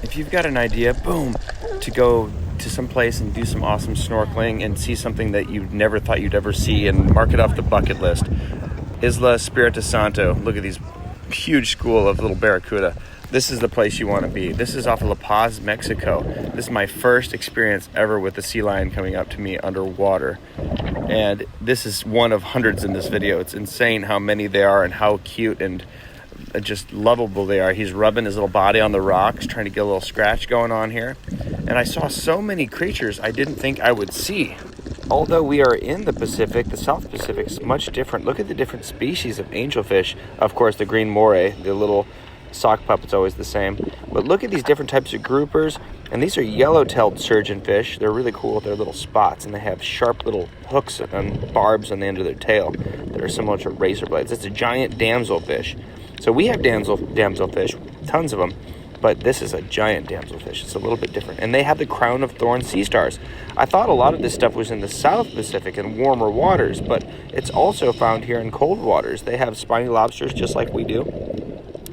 If you've got an idea, boom, to go to some place and do some awesome snorkeling and see something that you never thought you'd ever see and mark it off the bucket list. Isla Espiritu Santo. Look at these huge school of little barracuda. This is the place you want to be. This is off of La Paz, Mexico. This is my first experience ever with a sea lion coming up to me underwater. And this is one of hundreds in this video. It's insane how many there are and how cute and just lovable they are. He's rubbing his little body on the rocks, trying to get a little scratch going on here. And I saw so many creatures I didn't think I would see. Although we are in the Pacific, the South Pacific is much different. Look at the different species of angelfish. Of course, the green moray, the little sock puppet's always the same. But look at these different types of groupers. And these are yellow-tailed surgeonfish. They're really cool with their little spots, and they have sharp little hooks and barbs on the end of their tail that are similar to razor blades. It's a giant damselfish. So we have damselfish, tons of them, but this is a giant damselfish. It's a little bit different. And they have the crown of thorns sea stars. I thought a lot of this stuff was in the South Pacific and warmer waters, but it's also found here in cold waters. They have spiny lobsters just like we do.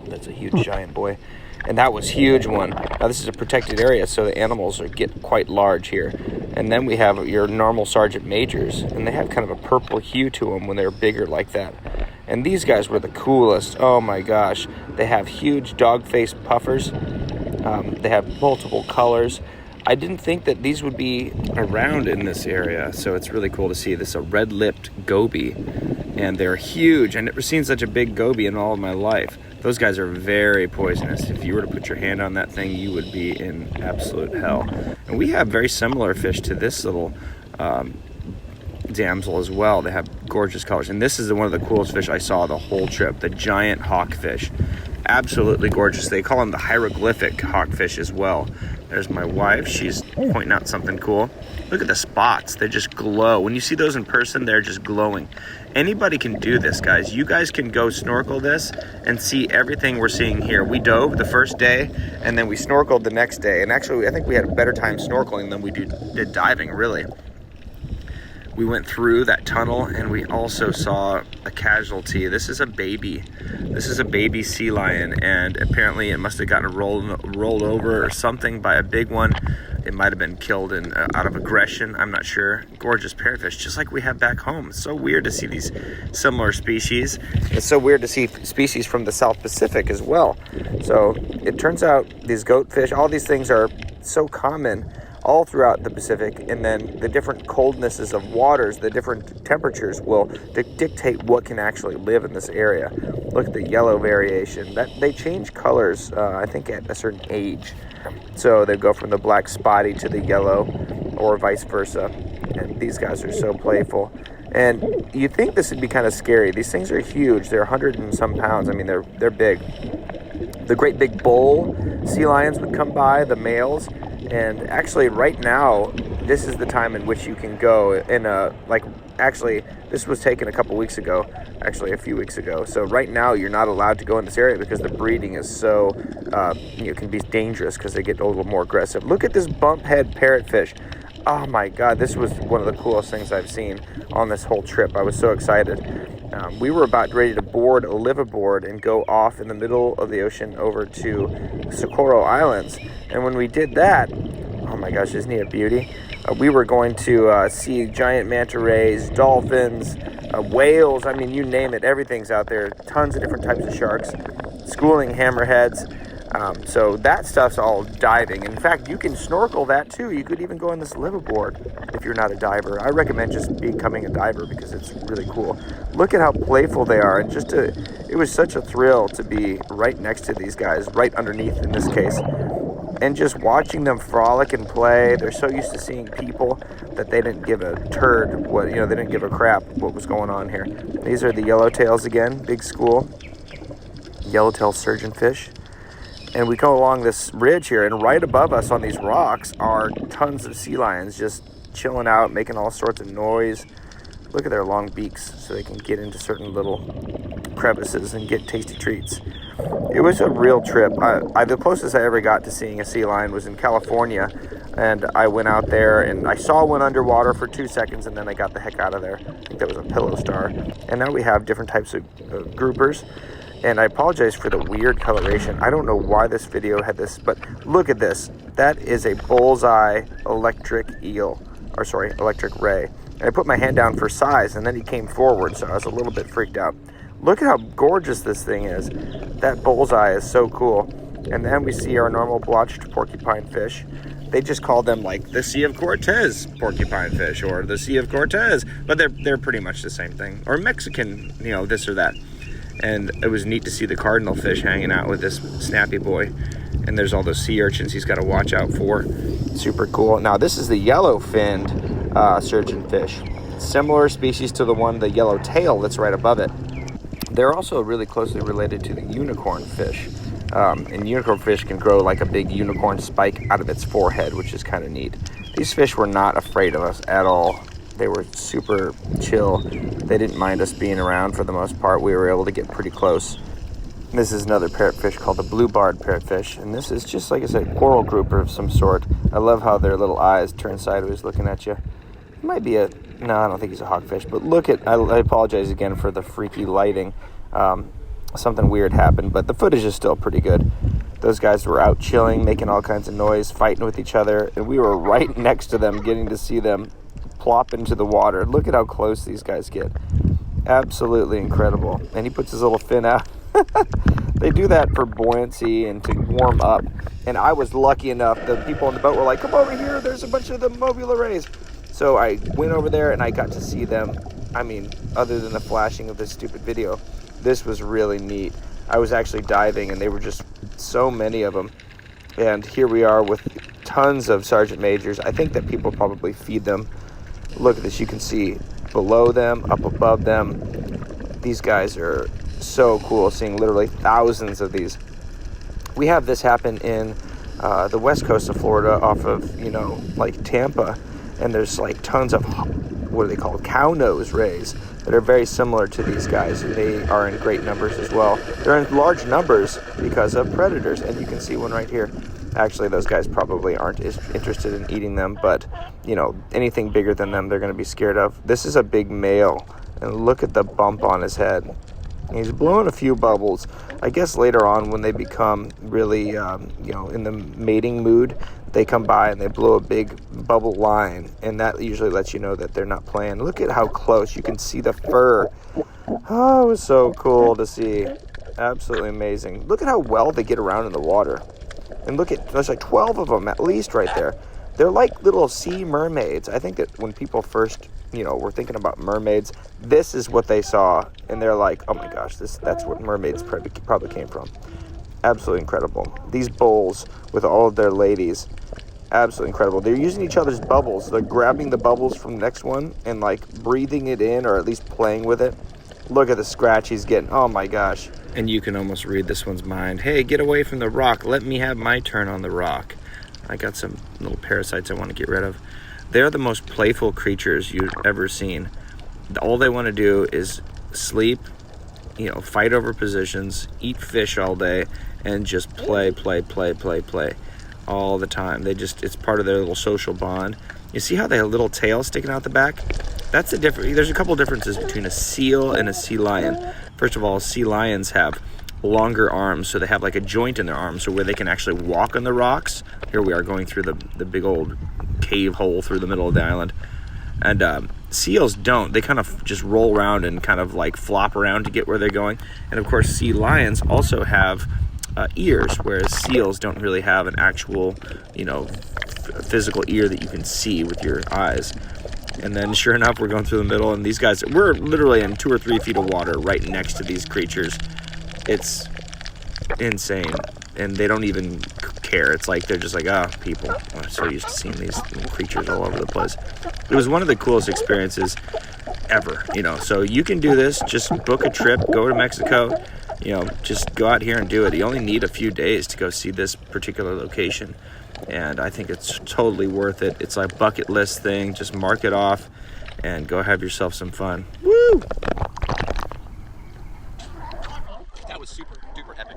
That's a huge giant boy. And that was huge one. Now this is a protected area, so the animals get quite large here. And then we have your normal sergeant majors, and they have kind of a purple hue to them when they're bigger like that. And these guys were the coolest. Oh my gosh. They have huge dog-faced puffers. They have multiple colors. I didn't think that these would be around in this area, so it's really cool to see. This is a red-lipped goby, and they're huge. I've never seen such a big goby in all of my life. Those guys are very poisonous. If you were to put your hand on that thing, you would be in absolute hell. And we have very similar fish to this little damsel as well. They have gorgeous colors. And this is one of the coolest fish I saw the whole trip, the giant hawkfish. Absolutely gorgeous. They call them the hieroglyphic hawkfish as well. There's my wife. She's pointing out something cool. Look at the spots. They just glow. When you see those in person, they're just glowing. Anybody can do this, guys. You guys can go snorkel this and see everything we're seeing here. We dove the first day, and then we snorkeled the next day. And actually, I think we had a better time snorkeling than we did diving, really. We went through that tunnel, and we also saw a casualty. This is a baby. This is a baby sea lion, and apparently it must have gotten rolled over or something by a big one. It might have been killed out of aggression. I'm not sure. Gorgeous parrotfish, just like we have back home. It's so weird to see these similar species. It's so weird to see species from the South Pacific as well. So it turns out these goatfish, all these things are so common all throughout the Pacific, and then the different coldnesses of waters, the different temperatures will dictate what can actually live in this area. Look at the yellow variation. That they change colors, I think, at a certain age. So they go from the black spotty to the yellow, or vice versa. And these guys are so playful. And you think this would be kind of scary. These things are huge. They're 100 and some pounds. I mean, they're big. The great big bull sea lions would come by, the males. And actually right now, this is the time in which you can go in actually this was taken a couple weeks ago, actually a few weeks ago. So right now you're not allowed to go in this area because the breeding is so, can be dangerous because they get a little more aggressive. Look at this bumphead parrotfish. Oh my God, this was one of the coolest things I've seen on this whole trip. I was so excited. We were about ready to board a liveaboard and go off in the middle of the ocean over to Socorro Islands. And when we did that, oh my gosh, isn't he a beauty? We were going to see giant manta rays, dolphins, whales. I mean, you name it, everything's out there. Tons of different types of sharks, schooling hammerheads. So that stuff's all diving. In fact, you can snorkel that too. You could even go on this liveaboard if you're not a diver. I recommend just becoming a diver because it's really cool. Look at how playful they are. And it was such a thrill to be right next to these guys, right underneath in this case. And just watching them frolic and play. They're so used to seeing people that they didn't give a turd. They didn't give a crap what was going on here. These are the yellowtails again, big school. Yellowtail surgeonfish. And we go along this ridge here, and right above us on these rocks are tons of sea lions just chilling out, making all sorts of noise. Look at their long beaks so they can get into certain little crevices and get tasty treats. It was a real trip. The closest I ever got to seeing a sea lion was in California, and I went out there and I saw one underwater for 2 seconds, and then I got the heck out of there. I think that was a pillow star. And now we have different types of groupers. And I apologize for the weird coloration. I don't know why this video had this, but look at this. That is a bullseye electric eel, or sorry, electric ray. And I put my hand down for size, and then he came forward, so I was a little bit freaked out. Look at how gorgeous this thing is. That bullseye is so cool. And then we see our normal blotched porcupine fish. They just call them like the Sea of Cortez porcupine fish, or the Sea of Cortez, but they're pretty much the same thing. Or Mexican, this or that. And it was neat to see the cardinal fish hanging out with this snappy boy. And there's all those sea urchins he's got to watch out for. Super cool. Now this is the yellow-finned surgeon fish. Similar species to the yellow tail that's right above it. They're also really closely related to the unicorn fish. And unicorn fish can grow like a big unicorn spike out of its forehead, which is kind of neat. These fish were not afraid of us at all. They were super chill. They didn't mind us being around for the most part. We were able to get pretty close. This is another parrotfish called the blue-barred parrotfish. And this is just, like I said, coral grouper of some sort. I love how their little eyes turn sideways looking at you. It might be no, I don't think he's a hawkfish. But look at, I apologize again for the freaky lighting. Something weird happened, but the footage is still pretty good. Those guys were out chilling, making all kinds of noise, fighting with each other. And we were right next to them, getting to see them plop into the water. Look at how close these guys get. Absolutely incredible. And he puts his little fin out. They do that for buoyancy and to warm up. And I was lucky enough, the people on the boat were like, come over here, there's a bunch of the mobula rays. So I went over there and I got to see them. I mean, other than the flashing of this stupid video, this was really neat. I was actually diving and they were just so many of them. And here we are with tons of sergeant majors. I think that people probably feed them. Look at this, you can see below them, up above them. These guys are so cool, seeing literally thousands of these. We have this happen in the west coast of Florida off of, like Tampa. And there's like tons of, what are they called, cow nose rays that are very similar to these guys. And they are in great numbers as well. They're in large numbers because of predators. And you can see one right here. Actually, those guys probably aren't as interested in eating them, but, anything bigger than them, they're going to be scared of. This is a big male, and look at the bump on his head. He's blowing a few bubbles. I guess later on when they become really, in the mating mood, they come by and they blow a big bubble line, and that usually lets you know that they're not playing. Look at how close. You can see the fur. Oh, it was so cool to see. Absolutely amazing. Look at how well they get around in the water. And look at, there's like 12 of them at least right there. They're like little sea mermaids. I think that when people first, were thinking about mermaids, this is what they saw. And they're like, oh my gosh, that's what mermaids probably came from. Absolutely incredible. These bowls with all of their ladies, absolutely incredible. They're using each other's bubbles. They're grabbing the bubbles from the next one and like breathing it in, or at least playing with it. Look at the scratch he's getting. Oh my gosh. And you can almost read this one's mind. Hey, get away from the rock. Let me have my turn on the rock. I got some little parasites I want to get rid of. They're the most playful creatures you've ever seen. All they want to do is sleep, fight over positions, eat fish all day, and just play all the time. It's part of their little social bond. You see how they have a little tail sticking out the back? That's the difference. There's a couple differences between a seal and a sea lion. First of all, sea lions have longer arms, so they have like a joint in their arms, so where they can actually walk on the rocks. Here we are going through the big old cave hole through the middle of the island. And seals don't. They kind of just roll around and kind of like flop around to get where they're going. And of course, sea lions also have ears, whereas seals don't really have an actual, physical ear that you can see with your eyes. And then sure enough, we're going through the middle, and these guys, we're literally in 2 or 3 feet of water right next to these creatures. It's insane, and they don't even care. It's like they're just like, people. I'm so used to seeing these creatures all over the place. It was one of the coolest experiences ever, So you can do this. Just book a trip, go to Mexico, just go out here and do it. You only need a few days to go see this particular location. And I think it's totally worth it. It's like a bucket list thing. Just mark it off and go have yourself some fun. Woo!